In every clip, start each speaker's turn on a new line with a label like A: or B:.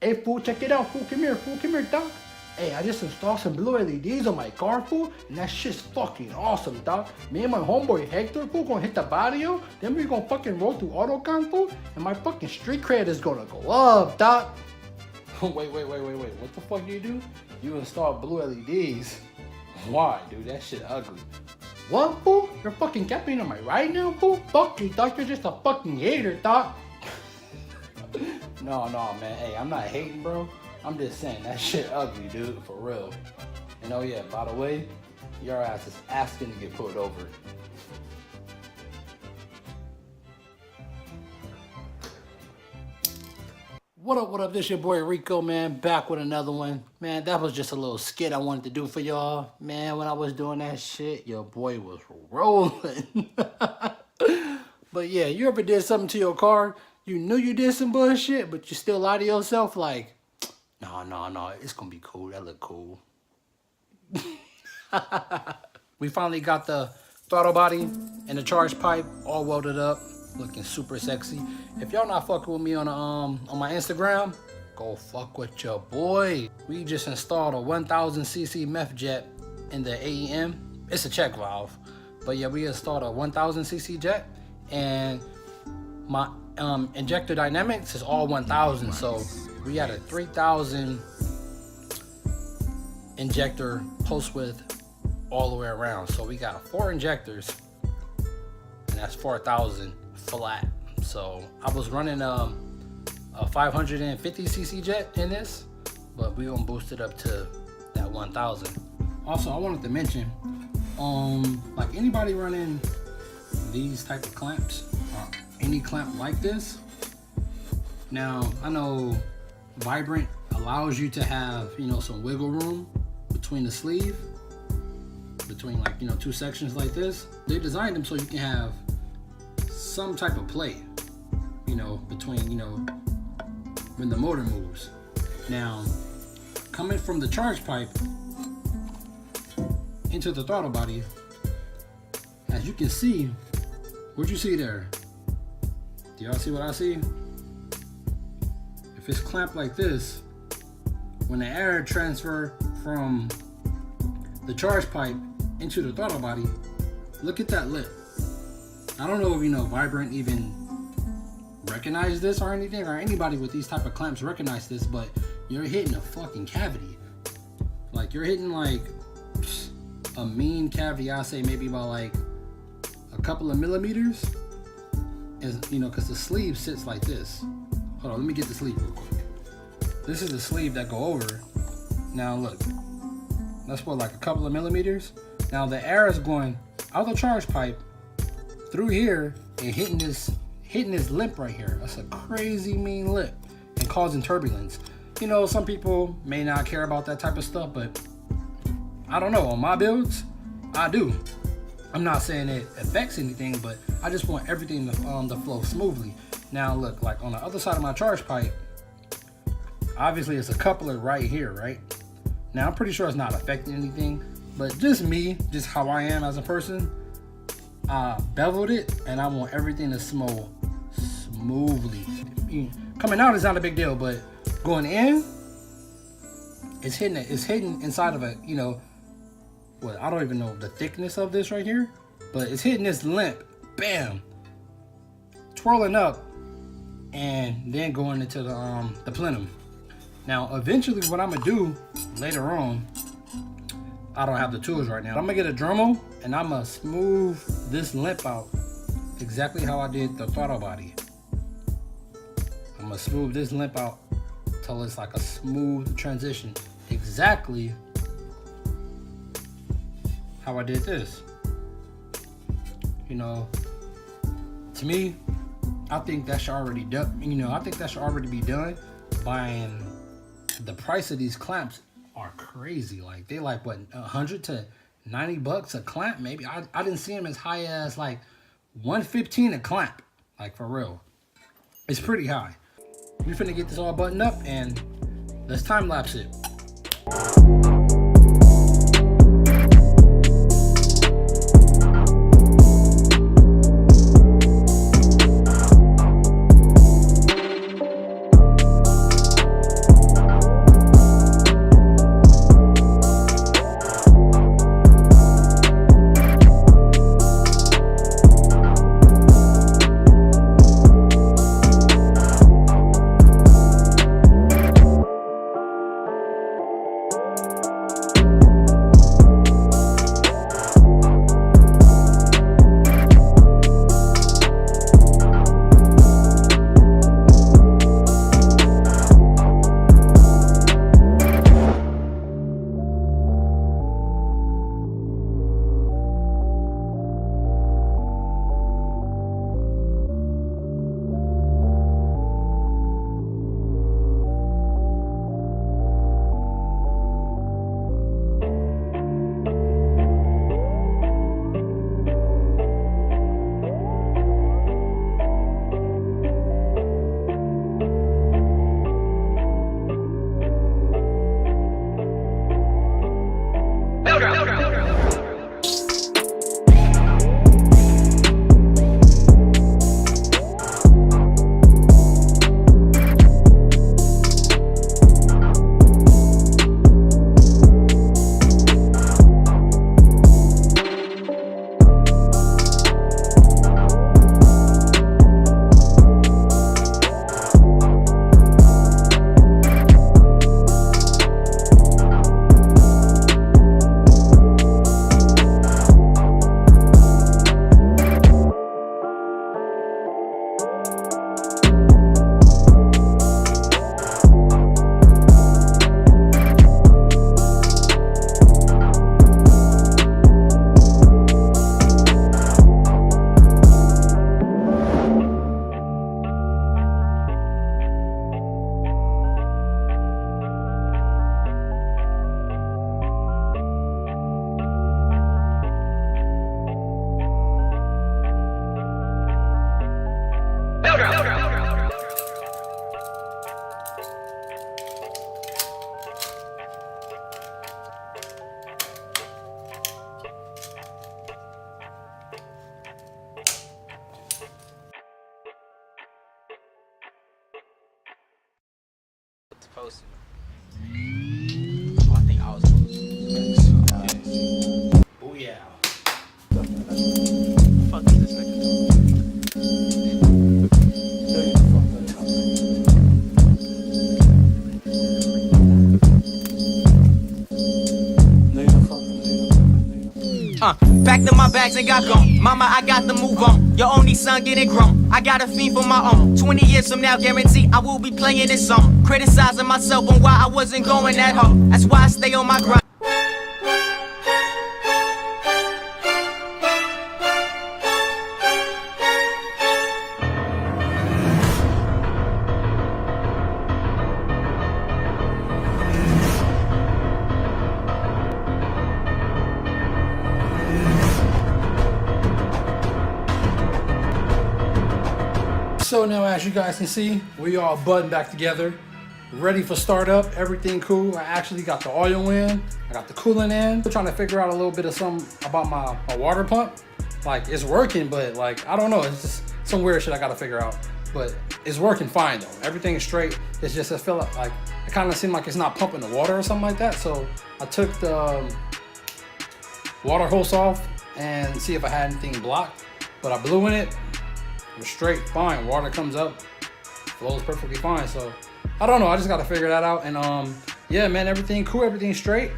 A: Hey, fool, check it out, fool. Come here, dog. Hey, I just installed some blue LEDs on my car, fool, and that shit's fucking awesome, dog. Me and my homeboy Hector, fool, gonna hit the barrio, then we gonna fucking roll through AutoCon, fool, and my fucking street cred is gonna go up, dog. Wait. What the fuck you do? You installed blue LEDs. Why, dude? That shit ugly. What, fool? You're fucking capping on my ride now, fool? Fuck you, dog. You're just a fucking hater, dog. No, man. Hey, I'm not hating, bro. I'm just saying that shit ugly, dude. For real. And oh yeah, by the way, your ass is asking to get pulled over. What up, this your boy Rico, man, back with another one. Man, that was just a little skit I wanted to do for y'all. Man, when I was doing that shit, your boy was rolling. But yeah, you ever did something to your car, you knew you did some bullshit, but you still lie to yourself like, no, it's gonna be cool, that look cool. We finally got the throttle body and the charge pipe all welded up, looking super sexy. If y'all not fucking with me on my Instagram, go fuck with your boy. We just installed a 1000cc meth jet in the AEM. It's a check valve, but yeah, we installed a 1000cc jet, and my injector dynamics is all 1000, so we had a 3000 injector post width all the way around. So we got 4 injectors, and that's 4000 flat. So I was running a 550cc jet in this, but we gonna boost it up to that 1000. Also, I wanted to mention, like anybody running these type of clamps, or any clamp like this. Now I know Vibrant allows you to have, you know, some wiggle room between the sleeve, between like, you know, 2 sections like this. They designed them so you can have some type of play, you know, between, you know, when the motor moves. Now, coming from the charge pipe into the throttle body, as you can see, what you see there? Do y'all see what I see? If it's clamped like this, when the air transfer from the charge pipe into the throttle body, look at that lip. I don't know if, you know, Vibrant even recognize this or anything, or anybody with these type of clamps recognize this, but you're hitting a fucking cavity. Like, you're hitting like a mean cavity. I say maybe about like a couple of millimeters, and you know, because the sleeve sits like this. Hold on, let me get the sleeve real quick. This is the sleeve that go over. Now look, that's what, like a couple of millimeters. Now the air is going out the charge pipe through here and hitting this lip right here. That's a crazy mean lip and causing turbulence. You know, some people may not care about that type of stuff, but I don't know, on my builds, I do. I'm not saying it affects anything, but I just want everything to flow smoothly. Now look, like on the other side of my charge pipe, obviously it's a coupler right here, right? Now I'm pretty sure it's not affecting anything, but just me, just how I am as a person, I beveled it and I want everything to flow smoothly. Coming out is not a big deal, but going in, it's hidden inside of a, you know, well, I don't even know the thickness of this right here, but it's hitting this limp, bam, twirling up, and then going into the plenum. Now, eventually, what I'm gonna do later on, I don't have the tools right now. I'm gonna get a Dremel and I'm gonna smooth this limp out exactly how I did the throttle body. I'm gonna smooth this limp out till it's like a smooth transition, exactly how I did this. You know, to me, I think that should already done. You know, I think that should already be done. Buying the price of these clamps are crazy. Like they like what, 100 to 90 bucks a clamp? Maybe I didn't see them as high as like 115 a clamp. Like for real, it's pretty high. We finna get this all buttoned up and let's time lapse it.
B: posted. Oh, I think I was posted.
A: Oh yeah.
B: Fuck is this nigga back to my bags and got gone. Mama, I got to move on. Your only son getting grown. I got a fiend for my own. 20 years from now, guarantee I will be playing this song. Criticizing myself on why I wasn't going that hard. That's why I stay on my grind.
A: So now, as you guys can see, we all buttoned back together, ready for startup. Everything cool. I actually got the oil in, I got the coolant in. I'm trying to figure out a little bit of something about my water pump. Like, it's working, but like, I don't know. It's just some weird shit I gotta figure out. But it's working fine though. Everything is straight. It's just I feel like it kind of seemed like it's not pumping the water or something like that. So I took the water hose off and see if I had anything blocked. But I blew in it. It was straight fine. Water comes up, flows perfectly fine. So I don't know. I just got to figure that out. And yeah, man, everything cool. Everything straight.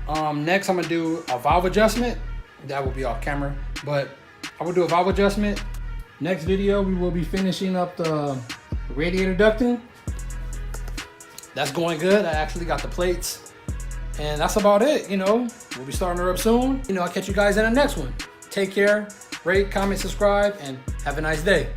A: Next, I'm gonna do a valve adjustment. That will be off camera, but I will do a valve adjustment. Next video, we will be finishing up the radiator ducting. That's going good. I actually got the plates, and that's about it. You know, we'll be starting her up soon. You know, I'll catch you guys in the next one. Take care. Rate, comment, subscribe, and have a nice day.